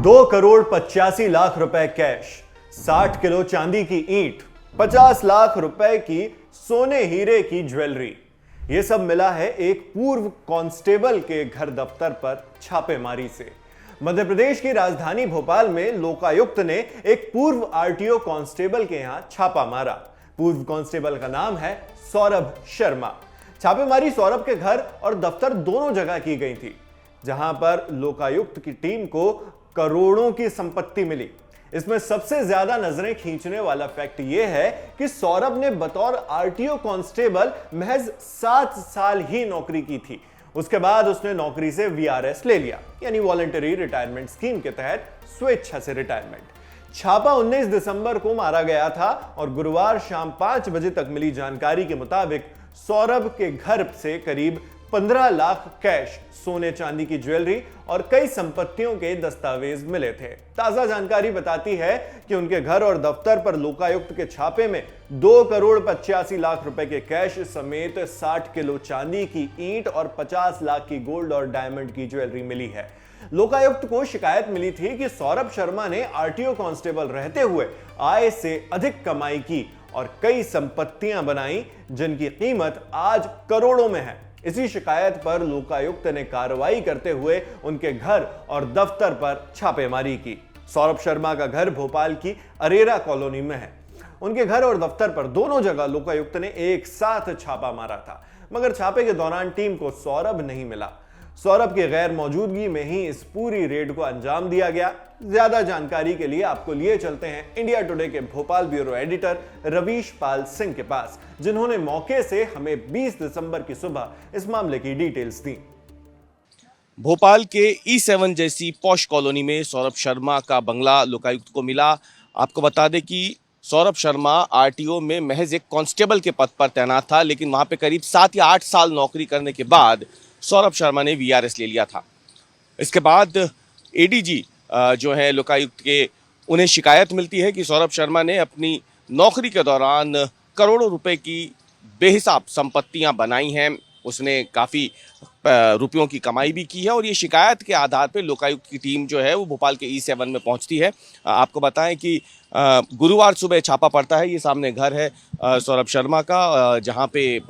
2,85,00,000 रुपए cash, 60 kilo चांदी की ईंट, 50 लाख रुपए की सोने हीरे की ज्वेलरी। यह सब मिला है एक पूर्व कांस्टेबल के घर दफ्तर पर छापेमारी से। मध्य प्रदेश की राजधानी भोपाल में लोकायुक्त ने एक पूर्व आरटीओ कांस्टेबल के यहां छापा मारा। पूर्व कांस्टेबल का नाम है सौरभ शर्मा। छापेमारी सौरभ के घर और दफ्तर दोनों जगह की गई थी, जहां पर लोकायुक्त की टीम को करोड़ों की संपत्ति मिली। इसमें सबसे ज्यादा नजरें खींचने वाला फैक्ट यह है कि सौरभ ने बतौर आरटीओ कांस्टेबल महज 7 साल ही नौकरी की थी। उसके बाद उसने नौकरी से वीआरएस ले लिया, यानी वॉलंटरी रिटायरमेंट स्कीम के तहत स्वेच्छा से रिटायरमेंट। छापा 19 दिसंबर को मारा गया था और गुरुवार शाम 5 बजे तक मिली जानकारी के मुताबिक सौरभ के घर से करीब 15 लाख कैश, सोने चांदी की ज्वेलरी और कई संपत्तियों के दस्तावेज मिले थे। ताजा जानकारी बताती है कि उनके घर और दफ्तर पर लोकायुक्त के छापे में 2,85,00,000 रुपए के कैश समेत 60 किलो चांदी की ईंट और 50 लाख की गोल्ड और डायमंड की ज्वेलरी मिली है। लोकायुक्त को शिकायत मिली थी कि सौरभ शर्मा ने आरटीओ कांस्टेबल रहते हुए आय से अधिक कमाई की और कई संपत्तियां बनाई, जिनकी कीमत आज करोड़ों में है। इसी शिकायत पर लोकायुक्त ने कार्रवाई करते हुए उनके घर और दफ्तर पर छापेमारी की। सौरभ शर्मा का घर भोपाल की अरेरा कॉलोनी में है। उनके घर और दफ्तर पर दोनों जगह लोकायुक्त ने एक साथ छापा मारा था, मगर छापे के दौरान टीम को सौरभ नहीं मिला। सौरभ की गैर मौजूदगी में ही इस पूरी रेड को अंजाम दिया गया। ज्यादा जानकारी के लिए आपको लिए चलते हैं इंडिया टुडे के भोपाल ब्यूरो एडिटर रवीश पाल सिंह के पास, जिन्होंने मौके से हमें 20 दिसंबर की सुबह इस मामले की डिटेल्स दी। भोपाल के E7 जैसी पॉश कॉलोनी में सौरभ शर्मा का बंगला लोकायुक्त को मिला। आपको बता दें कि सौरभ शर्मा आरटीओ में महज एक कांस्टेबल के पद पर तैनात था, लेकिन वहां पे करीब 7 या 8 साल नौकरी करने के बाद सौरभ शर्मा ने वीआरएस ले लिया था। इसके बाद एडीजी जो है लोकायुक्त के, उन्हें शिकायत मिलती है कि सौरभ शर्मा ने अपनी नौकरी के दौरान करोड़ों रुपए की बेहिसाब संपत्तियां बनाई हैं। उसने काफ़ी रुपयों की कमाई भी की है और ये शिकायत के आधार पर लोकायुक्त की टीम जो है वो भोपाल के E7 में पहुंचती है। आपको बताएं कि गुरुवार सुबह छापा पड़ता है। ये सामने घर है सौरभ शर्मा का, जहां पे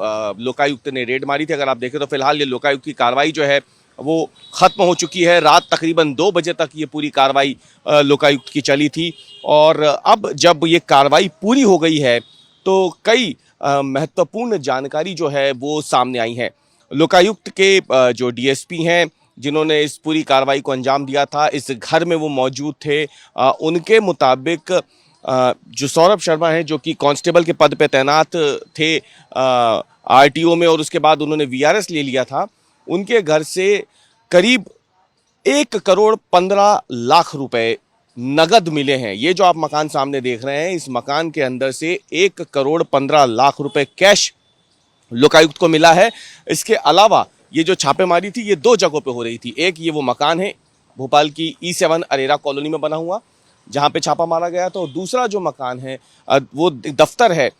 लोकायुक्त ने रेड मारी थी। अगर आप देखें तो फिलहाल ये लोकायुक्त की कार्रवाई जो है वो ख़त्म हो चुकी है। रात तकरीबन 2 बजे तक ये पूरी कार्रवाई लोकायुक्त की चली थी और अब जब ये कार्रवाई पूरी हो गई है तो कई महत्वपूर्ण जानकारी जो है वो सामने आई है। लोकायुक्त के जो डीएसपी हैं, जिन्होंने इस पूरी कार्रवाई को अंजाम दिया था, इस घर में वो मौजूद थे। उनके मुताबिक जो सौरभ शर्मा है, जो कि कांस्टेबल के पद पे तैनात थे आरटीओ में और उसके बाद उन्होंने वीआरएस ले लिया था, उनके घर से करीब 1,15,00,000 रुपए नगद मिले हैं। ये जो आप मकान सामने देख रहे हैं, इस मकान के अंदर से 1,15,00,000 रुपए कैश लोकायुक्त को मिला है। इसके अलावा ये जो छापेमारी थी ये 2 जगहों पे हो रही थी। एक ये वो मकान है भोपाल की E7 अरेरा कॉलोनी में बना हुआ, जहां पे छापा मारा गया था, और दूसरा जो मकान है वो दफ्तर है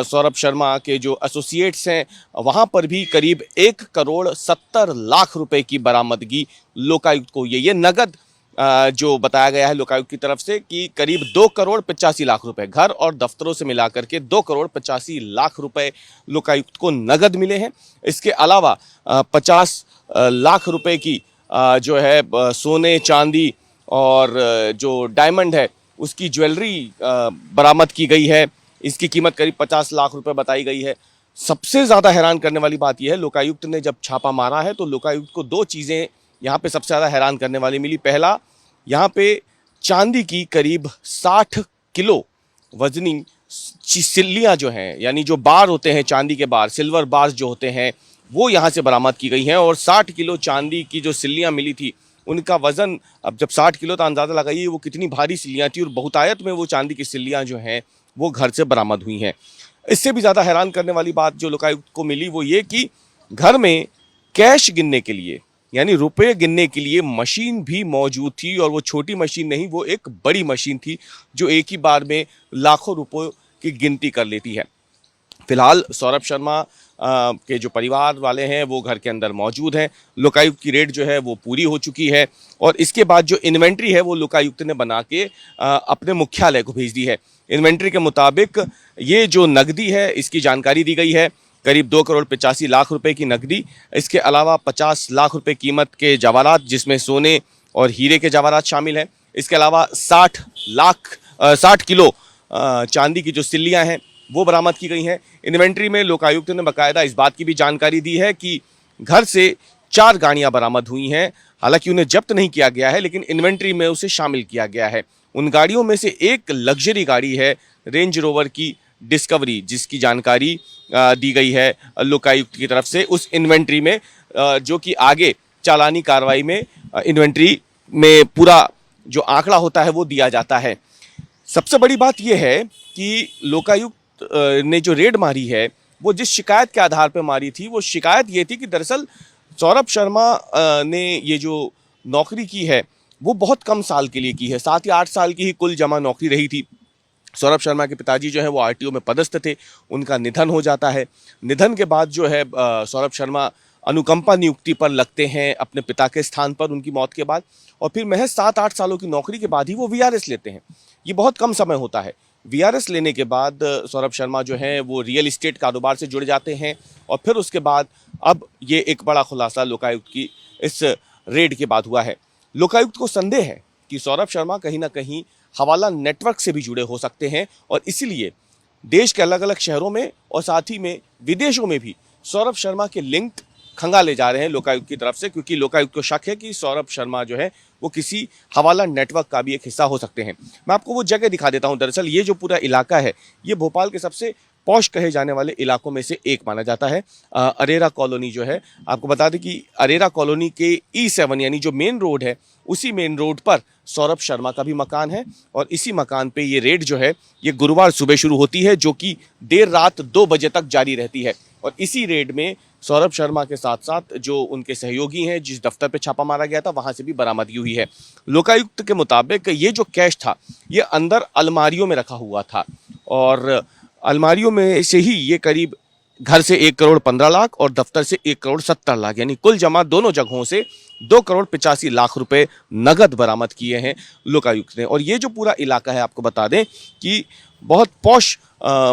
सौरभ शर्मा के जो एसोसिएट्स हैं, वहां पर भी करीब 1,70,00,000 रुपए की बरामदगी लोकायुक्त को ये नगद जो बताया गया है लोकायुक्त की तरफ से कि करीब 2,85,00,000 रुपए, घर और दफ्तरों से मिलाकर के 2,85,00,000 रुपए लोकायुक्त को नगद मिले हैं। इसके अलावा 50 लाख रुपए की जो है सोने चांदी और जो डायमंड है उसकी ज्वेलरी बरामद की गई है। इसकी कीमत करीब 50 लाख रुपए बताई गई है। सबसे ज़्यादा हैरान करने वाली बात यह है, लोकायुक्त ने जब छापा मारा है तो लोकायुक्त को 2 चीज़ें यहाँ पे सबसे ज़्यादा हैरान करने वाली मिली। पहला, यहाँ पे चांदी की करीब 60 किलो वजनी सिल्लियाँ जो हैं, यानी जो बार होते हैं चांदी के बार, सिल्वर बार्स जो होते हैं, वो यहाँ से बरामद की गई हैं। और 60 किलो चांदी की जो सिल्लियाँ मिली थी उनका वज़न, अब जब 60 किलो तो अंदाज़ा लगाइए वो कितनी भारी सिल्लियाँ थी, और बहुतायत में वो चांदी की सिल्लियाँ जो हैं वो घर से बरामद हुई हैं। इससे भी ज़्यादा हैरान करने वाली बात जो लोकायुक्त को मिली वो ये कि घर में कैश गिनने के लिए, यानी रुपए गिनने के लिए मशीन भी मौजूद थी, और वो छोटी मशीन नहीं, वो एक बड़ी मशीन थी जो एक ही बार में लाखों रुपयों की गिनती कर लेती है। फिलहाल सौरभ शर्मा के जो परिवार वाले हैं वो घर के अंदर मौजूद हैं। लोकायुक्त की रेड जो है वो पूरी हो चुकी है और इसके बाद जो इन्वेंट्री है वो लोकायुक्त ने बना के अपने मुख्यालय को भेज दी है। इन्वेंट्री के मुताबिक ये जो नकदी है इसकी जानकारी दी गई है, करीब 2,85,00,000 रुपए की नकदी। इसके अलावा 50 लाख रुपए कीमत के जवाहरात, जिसमें सोने और हीरे के जवाहरात शामिल हैं। इसके अलावा 60 किलो चांदी की जो सिल्लियां हैं वो बरामद की गई हैं। इन्वेंट्री में लोकायुक्त ने बाकायदा इस बात की भी जानकारी दी है कि घर से 4 गाड़ियां बरामद हुई हैं। हालांकि उन्हें जब्त नहीं किया गया है, लेकिन इन्वेंट्री में उसे शामिल किया गया है। उन गाड़ियों में से एक लग्जरी गाड़ी है रेंज रोवर की डिस्कवरी, जिसकी जानकारी दी गई है लोकायुक्त की तरफ से उस इन्वेंट्री में, जो कि आगे चालानी कार्रवाई में इन्वेंट्री में पूरा जो आंकड़ा होता है वो दिया जाता है। सबसे बड़ी बात यह है कि लोकायुक्त ने जो रेड मारी है वो जिस शिकायत के आधार पर मारी थी, वो शिकायत ये थी कि दरअसल सौरभ शर्मा ने ये जो नौकरी की है वो बहुत कम साल के लिए की है। 7 या 8 साल की ही कुल जमा नौकरी रही थी। सौरभ शर्मा के पिताजी जो है वो आरटीओ में पदस्थ थे, उनका निधन हो जाता है। निधन के बाद जो है सौरभ शर्मा अनुकंपा नियुक्ति पर लगते हैं अपने पिता के स्थान पर उनकी मौत के बाद, और फिर महज 7-8 सालों की नौकरी के बाद ही वो वीआरएस लेते हैं। ये बहुत कम समय होता है। वीआरएस लेने के बाद सौरभ शर्मा जो है वो रियल इस्टेट कारोबार से जुड़ जाते हैं और फिर उसके बाद अब ये एक बड़ा खुलासा लोकायुक्त की इस रेड के बाद हुआ है। लोकायुक्त को संदेह है कि सौरभ शर्मा कहीं ना कहीं हवाला नेटवर्क से भी जुड़े हो सकते हैं और इसीलिए देश के अलग अलग शहरों में और साथ ही में विदेशों में भी सौरभ शर्मा के लिंक खंगाले जा रहे हैं लोकायुक्त की तरफ से, क्योंकि लोकायुक्त को शक है कि सौरभ शर्मा जो है वो किसी हवाला नेटवर्क का भी एक हिस्सा हो सकते हैं। मैं आपको वो जगह दिखा देता हूं। दरअसल ये जो पूरा इलाका है ये भोपाल के सबसे पॉश कहे जाने वाले इलाकों में से एक माना जाता है। अरेरा कॉलोनी जो है, आपको बता दें कि अरेरा कॉलोनी के E7 यानी जो मेन रोड है उसी मेन रोड पर सौरभ शर्मा का भी मकान है और इसी मकान पे ये रेड जो है ये गुरुवार सुबह शुरू होती है, जो कि देर रात 2 बजे तक जारी रहती है। और इसी रेड में सौरभ शर्मा के साथ साथ जो उनके सहयोगी हैं, जिस दफ्तर पे छापा मारा गया था वहां से भी बरामदगी हुई है। लोकायुक्त के मुताबिक ये जो कैश था ये अंदर अलमारियों में रखा हुआ था और अलमारियों में से ही ये करीब घर से 1,15,00,000 और दफ्तर से 1,70,00,000 यानी कुल जमा दोनों जगहों से 2,85,00,000 रुपए नगद बरामद किए हैं लोकायुक्त ने। और ये जो पूरा इलाका है, आपको बता दें कि बहुत पॉश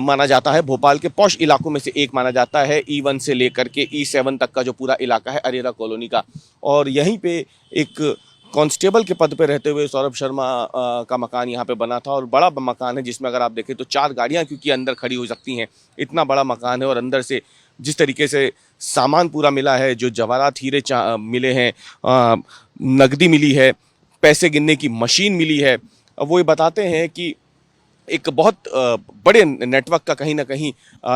माना जाता है, भोपाल के पॉश इलाकों में से एक माना जाता है। E1 से लेकर के E7 तक का जो पूरा इलाका है अरेरा कॉलोनी का, और यहीं पे एक कांस्टेबल के पद पे रहते हुए सौरभ शर्मा का मकान यहाँ पे बना था और बड़ा मकान है, जिसमें अगर आप देखें तो 4 गाड़ियाँ क्योंकि अंदर खड़ी हो सकती हैं, इतना बड़ा मकान है। और अंदर से जिस तरीके से सामान पूरा मिला है, जो जवाहरात हीरे मिले हैं, नकदी मिली है, पैसे गिनने की मशीन मिली है, वो ये बताते हैं कि एक बहुत बड़े नेटवर्क का कहीं ना कहीं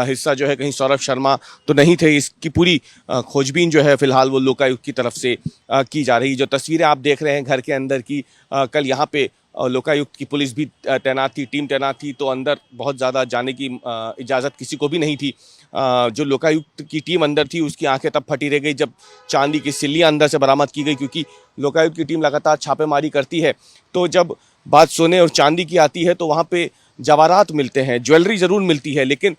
हिस्सा जो है, कहीं सौरभ शर्मा तो नहीं थे। इसकी पूरी खोजबीन जो है फिलहाल वो लोकायुक्त की तरफ से की जा रही। जो तस्वीरें आप देख रहे हैं घर के अंदर की, कल यहाँ पे लोकायुक्त की पुलिस भी तैनात थी, टीम तैनात थी, तो अंदर बहुत ज़्यादा जाने की इजाज़त किसी को भी नहीं थी। जो लोकायुक्त की टीम अंदर थी उसकी आंखें तब फटी रह गई जब चांदी की सिल्लियाँ अंदर से बरामद की गई, क्योंकि लोकायुक्त की टीम लगातार छापेमारी करती है। तो जब बात सोने और चांदी की आती है तो वहाँ पे जवाहरात मिलते हैं, ज्वेलरी ज़रूर मिलती है, लेकिन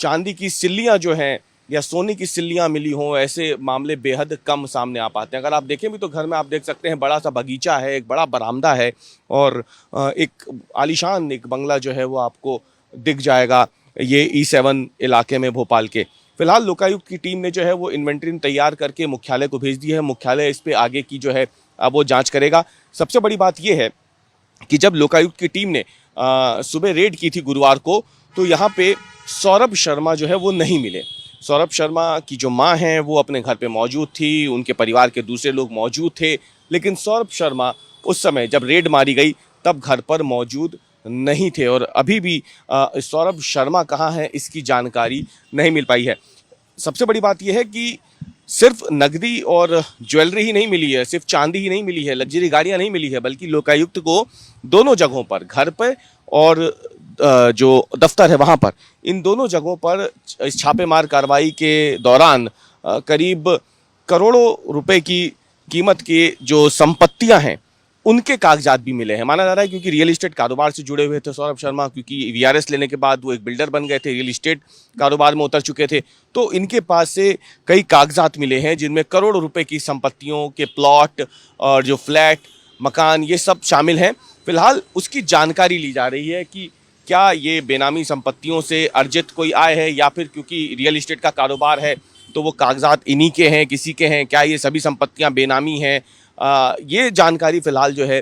चांदी की सिल्लियाँ जो हैं या सोने की सिल्लियाँ मिली हों, ऐसे मामले बेहद कम सामने आ पाते हैं। अगर आप देखें भी तो घर में आप देख सकते हैं बड़ा सा बगीचा है, एक बड़ा बरामदा है और एक आलीशान एक बंगला जो है वो आपको दिख जाएगा ये E7 इलाके में भोपाल के। फिलहाल लोकायुक्त की टीम ने जो है वो इन्वेंट्री तैयार करके मुख्यालय को भेज दी है। मुख्यालय इस पे आगे की जो है वो जाँच करेगा। सबसे बड़ी बात ये है कि जब लोकायुक्त की टीम ने सुबह रेड की थी गुरुवार को, तो यहाँ पे सौरभ शर्मा जो है वो नहीं मिले। सौरभ शर्मा की जो माँ हैं वो अपने घर पे मौजूद थी, उनके परिवार के दूसरे लोग मौजूद थे, लेकिन सौरभ शर्मा उस समय जब रेड मारी गई तब घर पर मौजूद नहीं थे और अभी भी सौरभ शर्मा कहाँ हैं इसकी जानकारी नहीं मिल पाई है। सबसे बड़ी बात यह है कि सिर्फ नकदी और ज्वेलरी ही नहीं मिली है, सिर्फ चांदी ही नहीं मिली है, लग्जरी गाड़ियाँ नहीं मिली है, बल्कि लोकायुक्त को दोनों जगहों पर, घर पर और जो दफ्तर है वहाँ पर, इन दोनों जगहों पर इस छापेमार कार्रवाई के दौरान करीब करोड़ों रुपए की कीमत की जो संपत्तियाँ हैं उनके कागजात भी मिले हैं। माना जा रहा है क्योंकि रियल एस्टेट कारोबार से जुड़े हुए थे सौरभ शर्मा, क्योंकि वीआरएस लेने के बाद वो एक बिल्डर बन गए थे, रियल एस्टेट कारोबार में उतर चुके थे, तो इनके पास से कई कागजात मिले हैं जिनमें करोड़ों रुपए की संपत्तियों के प्लॉट और जो फ्लैट मकान ये सब शामिल हैं। फिलहाल उसकी जानकारी ली जा रही है कि क्या ये बेनामी संपत्तियों से अर्जित कोई आय है, या फिर क्योंकि रियल एस्टेट का कारोबार है तो वो कागजात इन्हीं के हैं, किसी के हैं, क्या ये सभी संपत्तियां बेनामी हैं। ये जानकारी फिलहाल जो है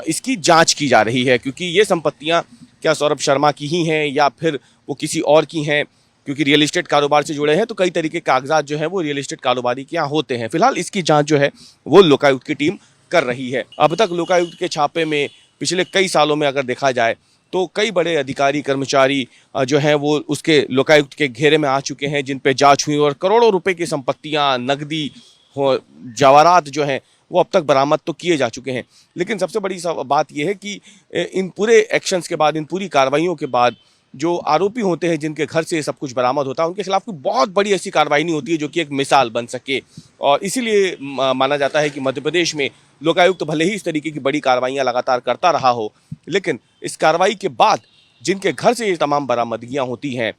इसकी जांच की जा रही है, क्योंकि ये संपत्तियां क्या सौरभ शर्मा की ही हैं या फिर वो किसी और की हैं। क्योंकि रियल एस्टेट कारोबार से जुड़े हैं तो कई तरीके के कागजात जो हैं वो रियल एस्टेट कारोबारी के यहाँ होते हैं। फिलहाल इसकी जांच जो है वो लोकायुक्त की टीम कर रही है। अब तक लोकायुक्त के छापे में पिछले कई सालों में अगर देखा जाए तो कई बड़े अधिकारी कर्मचारी जो हैं वो उसके लोकायुक्त के घेरे में आ चुके हैं, जिन पे जांच हुई और करोड़ों रुपए की संपत्तियां, नकदी, जवाहरात जो हैं वो अब तक बरामद तो किए जा चुके हैं। लेकिन सबसे बड़ी बात यह है कि इन पूरे एक्शंस के बाद, इन पूरी कार्रवाइयों के बाद जो आरोपी होते हैं जिनके घर से सब कुछ बरामद होता है, उनके खिलाफ कोई बहुत बड़ी ऐसी कार्रवाई नहीं होती है जो कि एक मिसाल बन सके। और इसीलिए माना जाता है कि मध्य प्रदेश में लोकायुक्त भले ही इस तरीके की बड़ी कार्रवाइयाँ लगातार करता रहा हो, लेकिन इस कार्रवाई के बाद जिनके घर से ये तमाम बरामदगियाँ होती हैं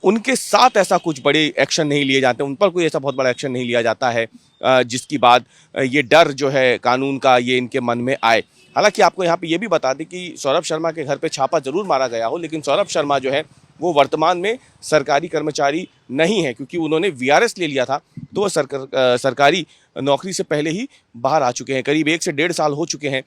उनके साथ ऐसा कुछ बड़े एक्शन नहीं लिए जाते, उन पर कोई ऐसा बहुत बड़ा एक्शन नहीं लिया जाता है जिसकी बाद ये डर जो है कानून का ये इनके मन में आए। हालांकि आपको यहाँ पे ये भी बता दें कि सौरभ शर्मा के घर पे छापा जरूर मारा गया हो, लेकिन सौरभ शर्मा जो है वो वर्तमान में सरकारी कर्मचारी नहीं है, क्योंकि उन्होंने वीआरएस ले लिया था तो वो सरकारी नौकरी से पहले ही बाहर आ चुके हैं। करीब 1 से 1.5 साल हो चुके हैं,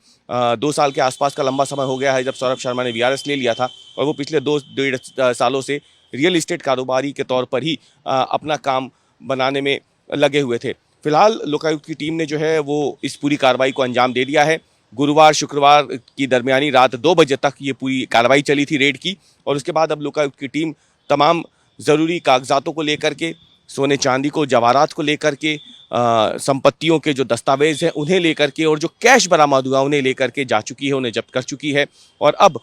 2 साल के आसपास का लंबा समय हो गया है जब सौरभ शर्मा ने वीआरएस ले लिया था, और वो पिछले 2-1.5 सालों से रियल एस्टेट कारोबारी के तौर पर ही अपना काम बनाने में लगे हुए थे। फिलहाल लोकायुक्त की टीम ने जो है वो इस पूरी कार्रवाई को अंजाम दे दिया है। गुरुवार शुक्रवार की दरमियानी रात 2 बजे तक ये पूरी कार्रवाई चली थी रेड की, और उसके बाद अब लोकायुक्त की टीम तमाम ज़रूरी कागजातों को लेकर के, सोने चांदी को, जवाहरात को लेकर के, संपत्तियों के जो दस्तावेज हैं उन्हें लेकर के, और जो कैश बरामद हुआ उन्हें लेकर के जा चुकी है, उन्हें जब्त कर चुकी है। और अब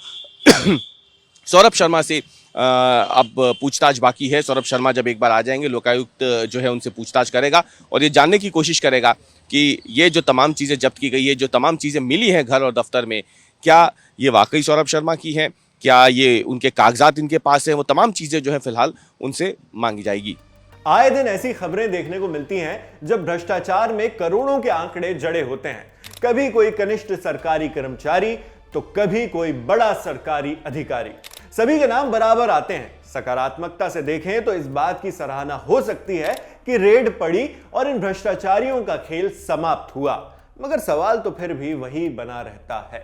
सौरभ शर्मा से अब पूछताछ बाकी है। सौरभ शर्मा जब एक बार आ जाएंगे, लोकायुक्त जो है उनसे पूछताछ करेगा और ये जानने की कोशिश करेगा कि ये जो तमाम चीज़ें जब्त की गई है, जो तमाम चीज़ें मिली हैं घर और दफ्तर में, क्या ये वाकई सौरभ शर्मा की हैं, क्या ये उनके कागजात इनके पास हैं, वो तमाम चीज़ें जो है फिलहाल उनसे मांगी जाएगी। आए दिन ऐसी खबरें देखने को मिलती हैं जब भ्रष्टाचार में करोड़ों के आंकड़े जड़े होते हैं। कभी कोई कनिष्ठ सरकारी कर्मचारी तो कभी कोई बड़ा सरकारी अधिकारी, सभी के नाम बराबर आते हैं। सकारात्मकता से देखें तो इस बात की सराहना हो सकती है कि रेड पड़ी और इन भ्रष्टाचारियों का खेल समाप्त हुआ, मगर सवाल तो फिर भी वही बना रहता है,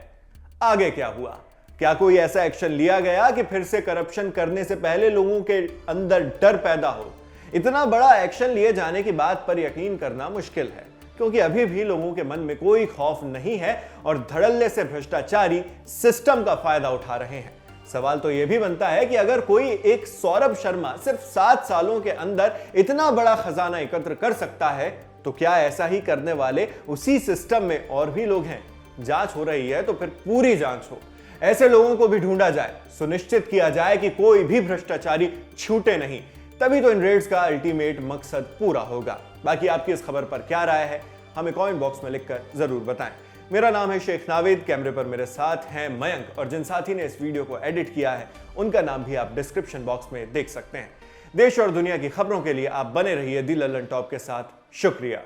आगे क्या हुआ? क्या कोई ऐसा एक्शन लिया गया कि फिर से करप्शन करने से पहले लोगों के अंदर डर पैदा हो? इतना बड़ा एक्शन लिए जाने की बात पर यकीन करना मुश्किल है, क्योंकि अभी भी लोगों के मन में कोई खौफ नहीं है और धड़ल्ले से भ्रष्टाचारी सिस्टम का फायदा उठा रहे हैं। सवाल तो यह भी बनता है कि अगर कोई एक सौरभ शर्मा सिर्फ 7 सालों के अंदर इतना बड़ा खजाना एकत्र कर सकता है, तो क्या ऐसा ही करने वाले उसी सिस्टम में और भी लोग हैं? जांच हो रही है तो फिर पूरी जांच हो, ऐसे लोगों को भी ढूंढा जाए, सुनिश्चित किया जाए कि कोई भी भ्रष्टाचारी छूटे नहीं, तभी तो इन रेड्स का अल्टीमेट मकसद पूरा होगा। बाकी आपकी इस खबर पर क्या राय है, हमें कमेंट बॉक्स में लिखकर जरूर बताएं। मेरा नाम है शेख नाविद, कैमरे पर मेरे साथ हैं मयंक, और जिन साथी ने इस वीडियो को एडिट किया है उनका नाम भी आप डिस्क्रिप्शन बॉक्स में देख सकते हैं। देश और दुनिया की खबरों के लिए आप बने रहिए दी लल्लन टॉप के साथ। शुक्रिया।